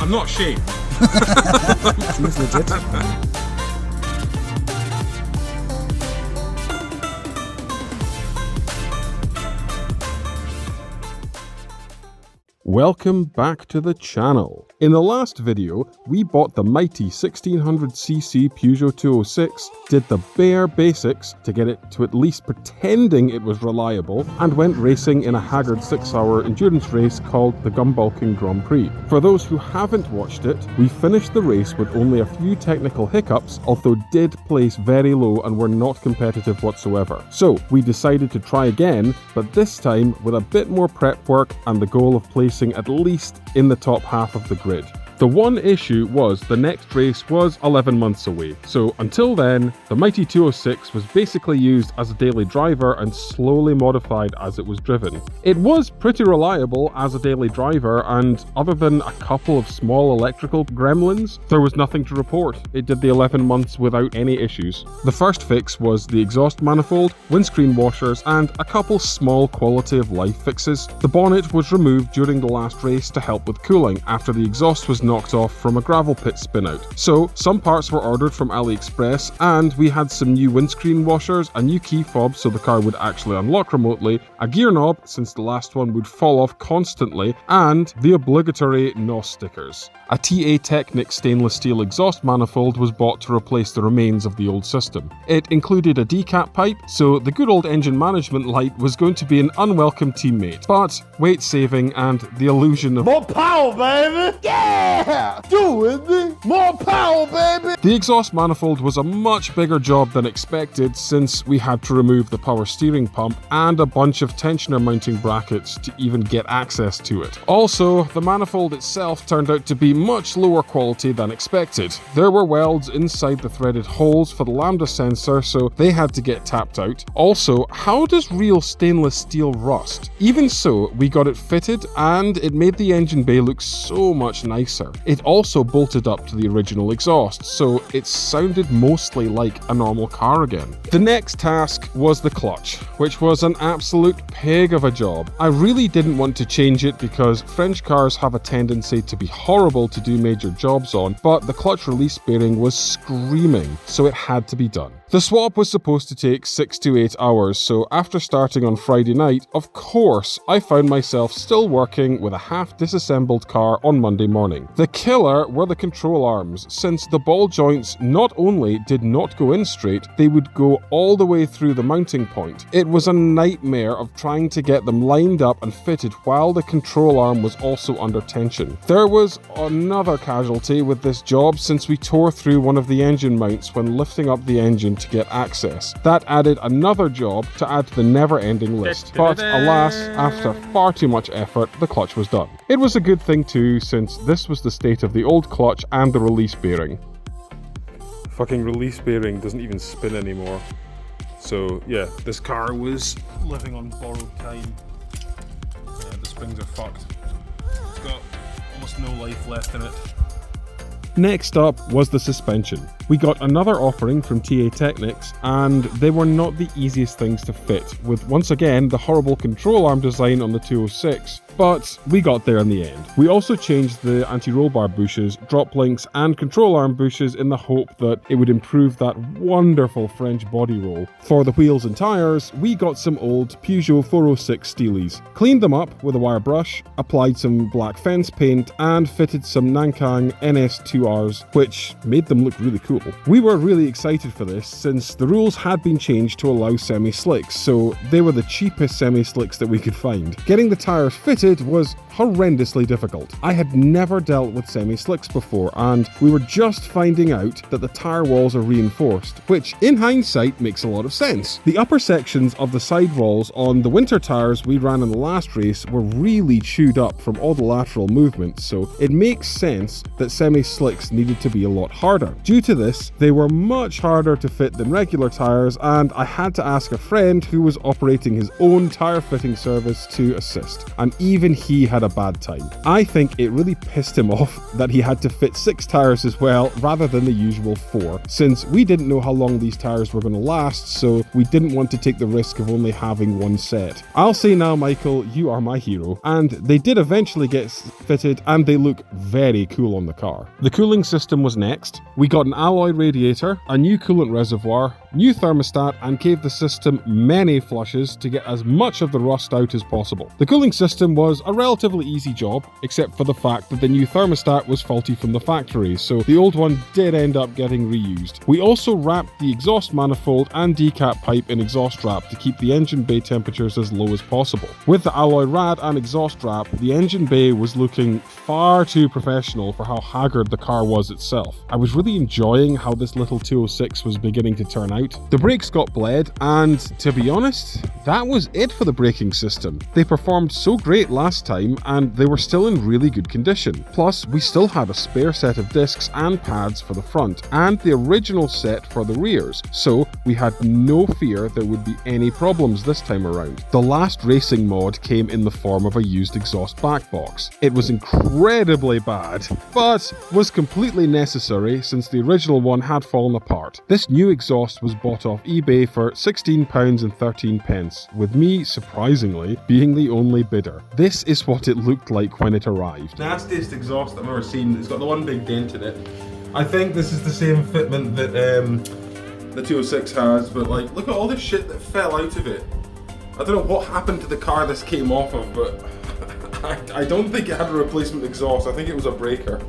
I'm not ashamed. Seems legit. Welcome back to the channel. In the last video, we bought the mighty 1600cc Peugeot 206, did the bare basics to get it to at least pretending it was reliable, and went racing in a haggard 6-hour endurance race called the Gumbakan Grand Prix. For those who haven't watched it, we finished the race with only a few technical hiccups, although did place very low and were not competitive whatsoever. So we decided to try again, but this time with a bit more prep work and the goal of placing at least in the top half of the grid. The one issue was the next race was 11 months away, so until then, the mighty 206 was basically used as a daily driver and slowly modified as it was driven. It was pretty reliable as a daily driver, and other than a couple of small electrical gremlins, there was nothing to report. It did the 11 months without any issues. The first fix was the exhaust manifold, windscreen washers, and a couple small quality of life fixes. The bonnet was removed during the last race to help with cooling after the exhaust was knocked off from a gravel pit spin out. So some parts were ordered from AliExpress, and we had some new windscreen washers, a new key fob so the car would actually unlock remotely, a gear knob since the last one would fall off constantly, and the obligatory NOS stickers. A TA Technic stainless steel exhaust manifold was bought to replace the remains of the old system. It included a decap pipe, so the good old engine management light was going to be an unwelcome teammate, but weight saving and the illusion of more power, baby! Yeah! Do it, me! More power, baby! The exhaust manifold was a much bigger job than expected, since we had to remove the power steering pump and a bunch of tensioner mounting brackets to even get access to it. Also, the manifold itself turned out to be much lower quality than expected. There were welds inside the threaded holes for the lambda sensor, so they had to get tapped out. Also, how does real stainless steel rust? Even so, we got it fitted and it made the engine bay look so much nicer. It also bolted up to the original exhaust, so it sounded mostly like a normal car again. The next task was the clutch, which was an absolute pig of a job. I really didn't want to change it because French cars have a tendency to be horrible to do major jobs on, but the clutch release bearing was screaming, so it had to be done. The swap was supposed to take 6 to 8 hours, so after starting on Friday night, of course, I found myself still working with a half disassembled car on Monday morning. The killer were the control arms, since the ball joints not only did not go in straight, they would go all the way through the mounting point. It was a nightmare of trying to get them lined up and fitted while the control arm was also under tension. There was another casualty with this job, since we tore through one of the engine mounts when lifting up the engine to get access. That added another job to add to the never-ending list, but alas, after far too much effort, the clutch was done. It was a good thing too, since this was the state of the old clutch and the release bearing. Fucking release bearing doesn't even spin anymore. So yeah, this car was living on borrowed time. Yeah, the springs are fucked. It's got almost no life left in it. Next up was the suspension. We got another offering from TA Technics, and they were not the easiest things to fit, with once again the horrible control arm design on the 206. But we got there in the end. We also changed the anti-roll bar bushes, drop links, and control arm bushes in the hope that it would improve that wonderful French body roll. For the wheels and tyres, we got some old Peugeot 406 Steelies, cleaned them up with a wire brush, applied some black fence paint, and fitted some Nankang NS2Rs, which made them look really cool. We were really excited for this, since the rules had been changed to allow semi-slicks, so they were the cheapest semi-slicks that we could find. Getting the tyres fitted was horrendously difficult. I had never dealt with semi-slicks before, and we were just finding out that the tyre walls are reinforced, which in hindsight makes a lot of sense. The upper sections of the sidewalls on the winter tyres we ran in the last race were really chewed up from all the lateral movement, so it makes sense that semi-slicks needed to be a lot harder. Due to this, they were much harder to fit than regular tyres, and I had to ask a friend who was operating his own tyre fitting service to assist. And even even he had a bad time. I think it really pissed him off that he had to fit 6 tires as well rather than the usual 4, since we didn't know how long these tires were going to last, so we didn't want to take the risk of only having one set. I'll say now, Michael, you are my hero, and they did eventually get fitted and they look very cool on the car. The cooling system was next. We got an alloy radiator, a new coolant reservoir, new thermostat, and gave the system many flushes to get as much of the rust out as possible. The cooling system was a relatively easy job, except for the fact that the new thermostat was faulty from the factory, so the old one did end up getting reused. We also wrapped the exhaust manifold and decap pipe in exhaust wrap to keep the engine bay temperatures as low as possible. With the alloy rad and exhaust wrap, the engine bay was looking far too professional for how haggard the car was itself. I was really enjoying how this little 206 was beginning to turn out. The brakes got bled, and to be honest, that was it for the braking system. They performed so great last time, and they were still in really good condition. Plus, we still had a spare set of discs and pads for the front, and the original set for the rears, so we had no fear there would be any problems this time around. The last racing mod came in the form of a used exhaust back box. It was incredibly bad, but was completely necessary since the original one had fallen apart. This new exhaust was bought off eBay for £16.13, with me, surprisingly, being the only bidder. This is what it looked like when it arrived. Nastiest exhaust I've ever seen. It's got the one big dent in it. I think this is the same fitment that the 206 has, but like, look at all this shit that fell out of it. I don't know what happened to the car this came off of, but I don't think it had a replacement exhaust. I think it was a breaker.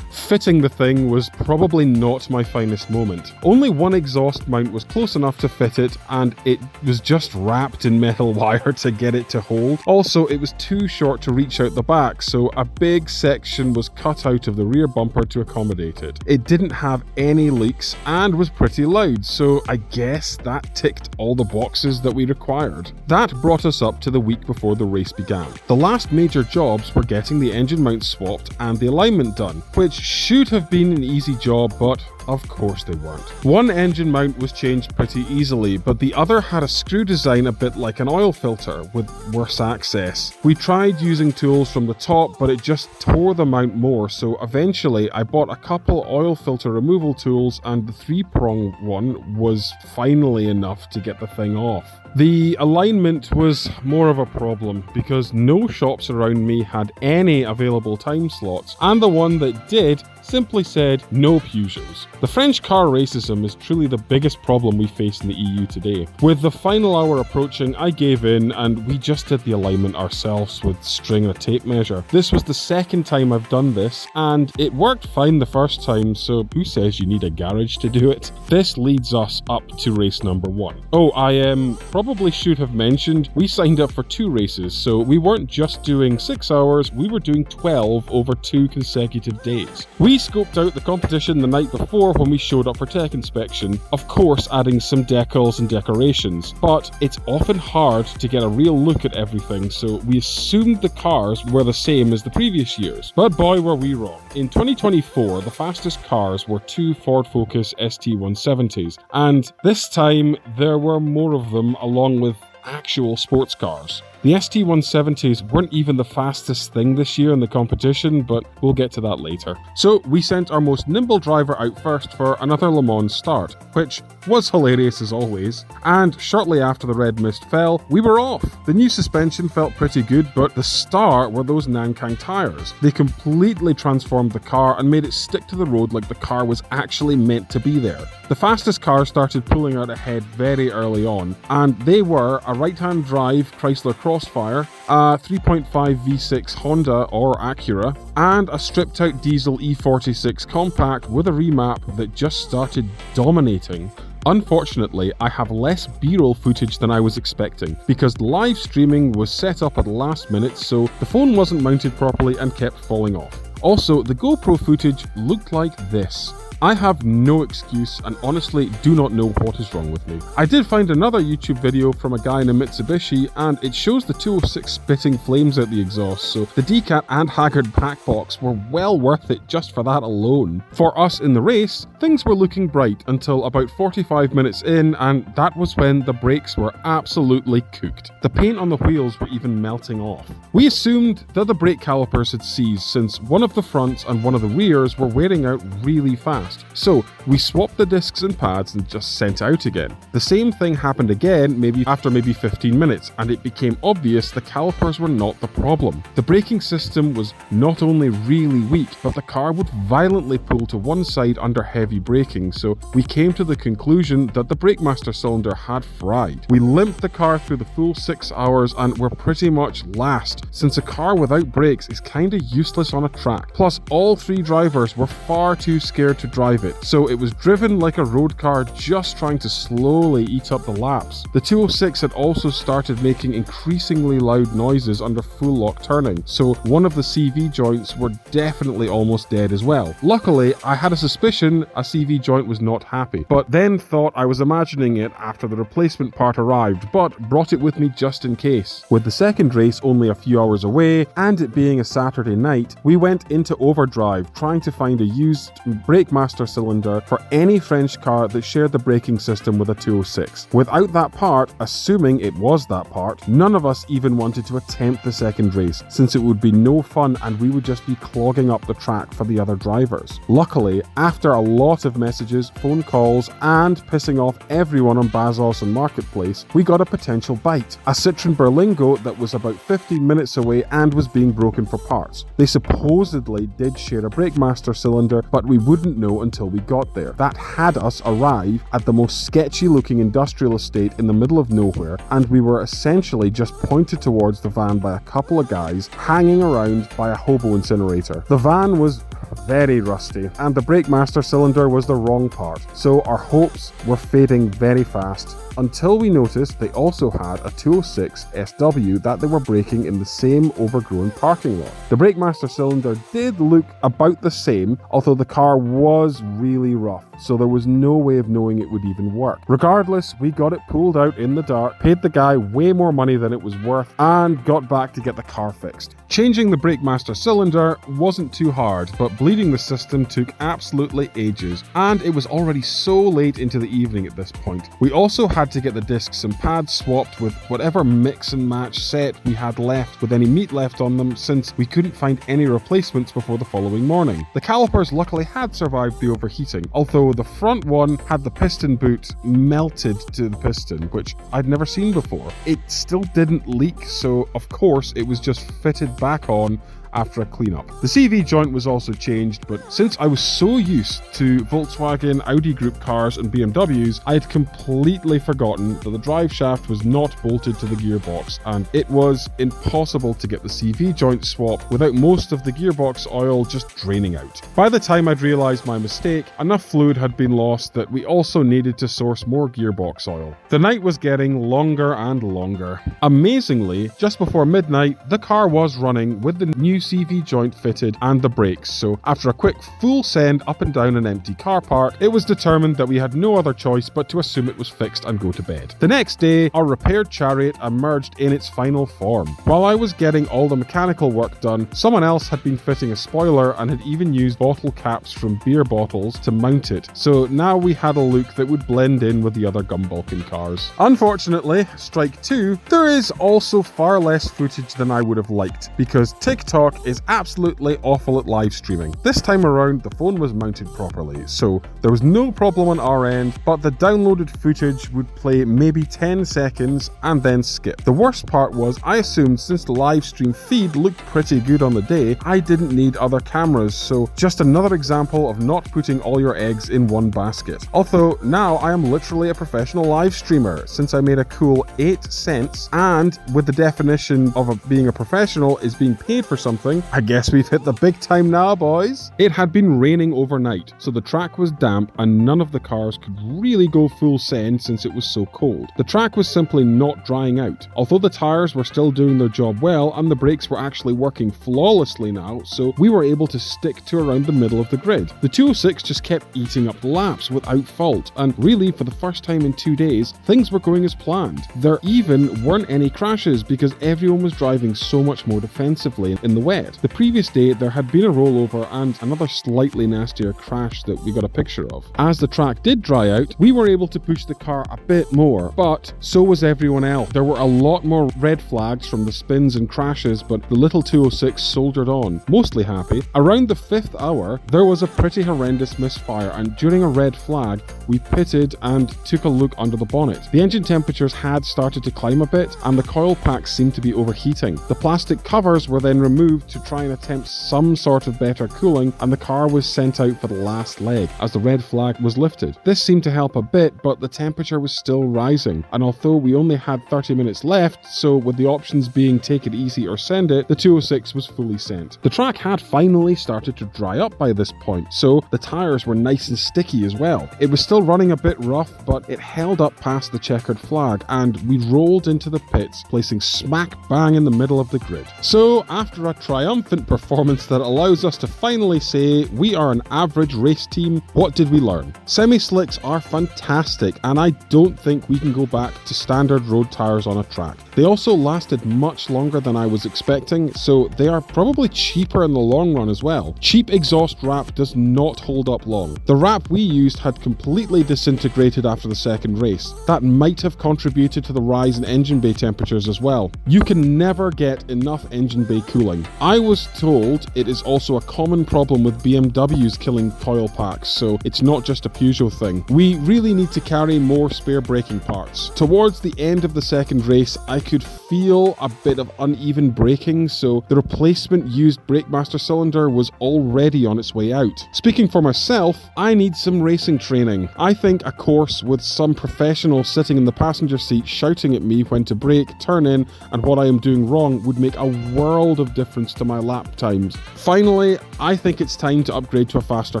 Fitting the thing was probably not my finest moment. Only one exhaust mount was close enough to fit it, and it was just wrapped in metal wire to get it to hold. Also, it was too short to reach out the back, so a big section was cut out of the rear bumper to accommodate it. It didn't have any leaks and was pretty loud, so I guess that ticked all the boxes that we required. That brought us up to the week before the race began. The last major jobs were getting the engine mount swapped and the alignment done, which should have been an easy job, but of course they weren't. One engine mount was changed pretty easily, but the other had a screw design a bit like an oil filter with worse access. We tried using tools from the top, but it just tore the mount more, so eventually I bought a couple oil filter removal tools, and the 3-prong one was finally enough to get the thing off. The alignment was more of a problem because no shops around me had any available time slots, and the one that did simply said no Peugeots. The French car racism is truly the biggest problem we face in the EU today. With the final hour approaching, I gave in and we just did the alignment ourselves with string and a tape measure. This was the second time I've done this, and it worked fine the first time, so who says you need a garage to do it? This leads us up to race number 1. Oh, I probably should have mentioned, we signed up for 2 races, so we weren't just doing 6 hours, we were doing 12 over 2 consecutive days. We scoped out the competition the night before when we showed up for tech inspection, of course adding some decals and decorations, but it's often hard to get a real look at everything, so we assumed the cars were the same as the previous years. But boy were we wrong. In 2024, the fastest cars were 2 Ford Focus ST170s, and this time there were more of them along with actual sports cars. The ST170s weren't even the fastest thing this year in the competition, but we'll get to that later. So we sent our most nimble driver out first for another Le Mans start, which was hilarious as always, and shortly after the red mist fell, we were off. The new suspension felt pretty good, but the star were those Nankang tyres. They completely transformed the car and made it stick to the road like the car was actually meant to be there. The fastest cars started pulling out ahead very early on, and they were a right-hand drive Chrysler Crossfire, a 3.5 V6 Honda or Acura, and a stripped-out diesel E46 compact with a remap that just started dominating. Unfortunately, I have less B-roll footage than I was expecting, because the live streaming was set up at the last minute, so the phone wasn't mounted properly and kept falling off. Also, the GoPro footage looked like this. I have no excuse and honestly do not know what is wrong with me. I did find another YouTube video from a guy in a Mitsubishi and it shows the 206 spitting flames out the exhaust, so the decat and Haggard back box were well worth it just for that alone. For us in the race, things were looking bright until about 45 minutes in, and that was when the brakes were absolutely cooked. The paint on the wheels were even melting off. We assumed that the brake calipers had seized since one of the fronts and one of the rears were wearing out really fast, so we swapped the discs and pads and just sent out again. The same thing happened again after maybe 15 minutes, and it became obvious the calipers were not the problem. The braking system was not only really weak, but the car would violently pull to one side under heavy braking, so we came to the conclusion that the brake master cylinder had fried. We limped the car through the full 6 hours and were pretty much last, since a car without brakes is kinda useless on a track. Plus, all 3 drivers were far too scared to drive it, so it was driven like a road car just trying to slowly eat up the laps. The 206 had also started making increasingly loud noises under full lock turning, so one of the CV joints were definitely almost dead as well. Luckily, I had a suspicion a CV joint was not happy, but then thought I was imagining it after the replacement part arrived, but brought it with me just in case. With the second race only a few hours away, and it being a Saturday night, we went into overdrive trying to find a used brake master cylinder for any French car that shared the braking system with a 206. Without that part, assuming it was that part, none of us even wanted to attempt the second race, since it would be no fun and we would just be clogging up the track for the other drivers. Luckily, after a lot of messages, phone calls, and pissing off everyone on Bazos and Marketplace, we got a potential bite. A Citroen Berlingo that was about 15 minutes away and was being broken for parts. They supposedly did share a brake master cylinder, but we wouldn't know until we got there. That had us arrive at the most sketchy looking industrial estate in the middle of nowhere, and we were essentially just pointed towards the van by a couple of guys hanging around by a hobo incinerator. The van was very rusty, and the brake master cylinder was the wrong part, so our hopes were fading very fast, until we noticed they also had a 206 SW that they were braking in the same overgrown parking lot. The brake master cylinder did look about the same, although the car was really rough, so there was no way of knowing it would even work. Regardless, we got it pulled out in the dark, paid the guy way more money than it was worth, and got back to get the car fixed. Changing the brake master cylinder wasn't too hard, but bleeding the system took absolutely ages, and it was already so late into the evening at this point. We also had to get the discs and pads swapped with whatever mix and match set we had left with any meat left on them, since we couldn't find any replacements before the following morning. The calipers luckily had survived the overheating, although the front one had the piston boot melted to the piston, which I'd never seen before. It still didn't leak, so of course it was just fitted back on after a cleanup. The CV joint was also changed, but since I was so used to Volkswagen, Audi Group cars and BMWs, I had completely forgotten that the drive shaft was not bolted to the gearbox, and it was impossible to get the CV joint swapped without most of the gearbox oil just draining out. By the time I'd realised my mistake, enough fluid had been lost that we also needed to source more gearbox oil. The night was getting longer and longer. Amazingly, just before midnight, the car was running with the new CV joint fitted and the brakes, so after a quick full send up and down an empty car park, it was determined that we had no other choice but to assume it was fixed and go to bed. The next day, our repaired Chariot emerged in its final form. While I was getting all the mechanical work done, someone else had been fitting a spoiler and had even used bottle caps from beer bottles to mount it, so now we had a look that would blend in with the other Gumbalkan cars. Unfortunately, strike 2, there is also far less footage than I would have liked, because TikTok is absolutely awful at live streaming. This time around, the phone was mounted properly, so there was no problem on our end, but the downloaded footage would play maybe 10 seconds and then skip. The worst part was, I assumed since the live stream feed looked pretty good on the day, I didn't need other cameras, so just another example of not putting all your eggs in one basket. Although now I am literally a professional live streamer, since I made a cool 8 cents, and with the definition of being a professional is being paid for something something. I guess we've hit the big time now, boys. It had been raining overnight, so the track was damp and none of the cars could really go full send since it was so cold. The track was simply not drying out, although the tires were still doing their job well and the brakes were actually working flawlessly now, so we were able to stick to around the middle of the grid. The 206 just kept eating up laps without fault, and really for the first time in 2 days, things were going as planned. There even weren't any crashes because everyone was driving so much more defensively in the wet. The previous day there had been a rollover and another slightly nastier crash that we got a picture of. As the track did dry out, we were able to push the car a bit more, but so was everyone else. There were a lot more red flags from the spins and crashes, but the little 206 soldiered on, mostly happy. Around the 5th hour, there was a pretty horrendous misfire, and during a red flag, we pitted and took a look under the bonnet. The engine temperatures had started to climb a bit, and the coil packs seemed to be overheating. The plastic covers were then removed to try and attempt some sort of better cooling, and the car was sent out for the last leg as the red flag was lifted. This seemed to help a bit, but the temperature was still rising, and although we only had 30 minutes left, so with the options being take it easy or send it, the 206 was fully sent. The track had finally started to dry up by this point, so the tires were nice and sticky as well. It was still running a bit rough, but it held up past the checkered flag, and we rolled into the pits, placing smack bang in the middle of the grid. So after a triumphant performance that allows us to finally say we are an average race team, what did we learn? Semi-slicks are fantastic, and I don't think we can go back to standard road tires on a track. They also lasted much longer than I was expecting, so they are probably cheaper in the long run as well. Cheap exhaust wrap does not hold up long. The wrap we used had completely disintegrated after the second race. That might have contributed to the rise in engine bay temperatures as well. You can never get enough engine bay cooling. I was told it is also a common problem with BMWs killing coil packs, so it's not just a Peugeot thing. We really need to carry more spare braking parts. Towards the end of the second race, I could feel a bit of uneven braking, so the replacement used Brakemaster cylinder was already on its way out. Speaking for myself, I need some racing training. I think a course with some professional sitting in the passenger seat shouting at me when to brake, turn in, and what I am doing wrong would make a world of difference to my lap times. Finally, I think it's time to upgrade to a faster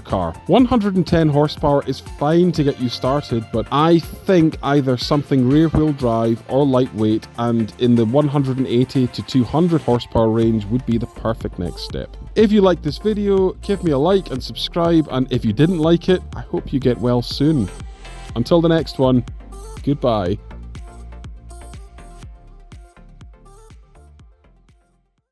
car. 110 horsepower is fine to get you started, but I think either something rear-wheel drive or lightweight and in the 180 to 200 horsepower range would be the perfect next step. If you liked this video, give me a like and subscribe, and if you didn't like it, I hope you get well soon. Until the next one, goodbye.